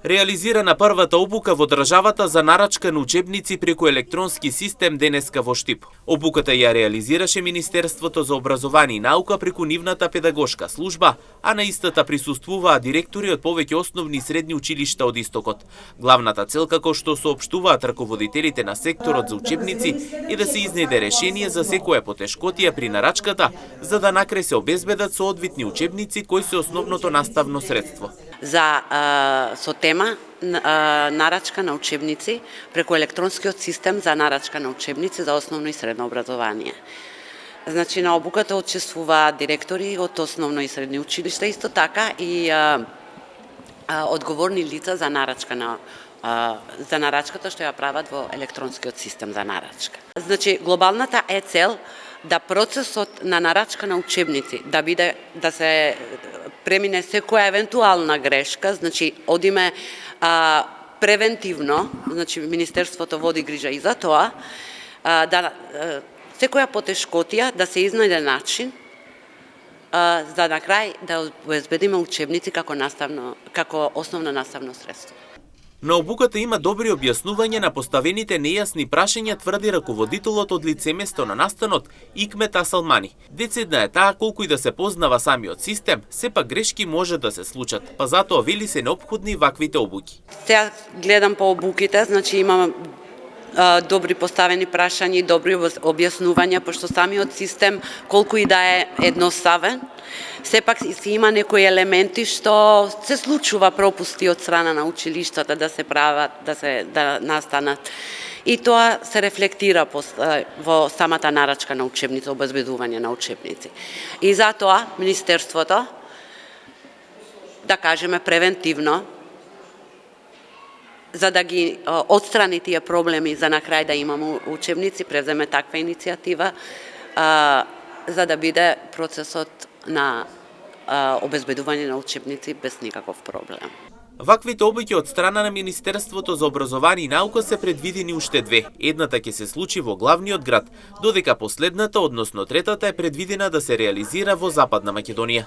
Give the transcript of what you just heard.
Реализирана првата обука во државата за нарачка на учебници преку електронски систем денеска во Штип. Обуката ја реализираше Министерството за образование и наука преку нивната педагошка служба, а на истата присуствуваа директори од повеќе основни и средни училишта од Истокот. Главната цел, како што соопштуваат раководителите на секторот за учебници, е да се изнеде решение за секоја потешкотија при нарачката, за да накрај се обезбедат соодветни учебници кои се основното наставно средство. Со тема нарачка на учебници преку електронскиот систем за нарачка на учебници за основно и средно образование. Значи, на обуката учествуваат директори од основно и средни училишта, исто така и одговорни лица за нарачката што ја прават во електронскиот систем за нарачка. Значи, глобалната е цел да процесот на нарачка на учебници да се премине секоја евентуална грешка, значи одиме превентивно, значи Министерството води грижа и за тоа, секоја потешкотија да се изнајде начин за на крај да обезбедиме учебници како основно наставно средство. На обуката има добри објаснувања на поставените нејасни прашања, тврди раководителот од лицеместо на настанот Икмет Асалмани. Децидна е таа колку и да се познава самиот систем, сепак грешки може да се случат, па затоа вели се неопходни ваквите обуки. Сега гледам по обуките, значи имам добри поставени прашања и добри објаснувања, пошто самиот систем, колку и да е едноставен, сепак си има некои елементи што се случува пропусти од страна на училиштата да се прават, да настанат. И тоа се рефлектира во самата нарачка на учебници, обезбедување на учебници. И затоа Министерството, да кажеме превентивно, за да ги отстрани тие проблеми, за на крај да имаме учебници, преземе таква иницијатива, за да биде процесот на обезбедување на учебници без никаков проблем. Ваквите обуки од страна на Министерството за образование и наука се предвидени уште две. Едната ќе се случи во главниот град, додека последната, односно третата, е предвидена да се реализира во Западна Македонија.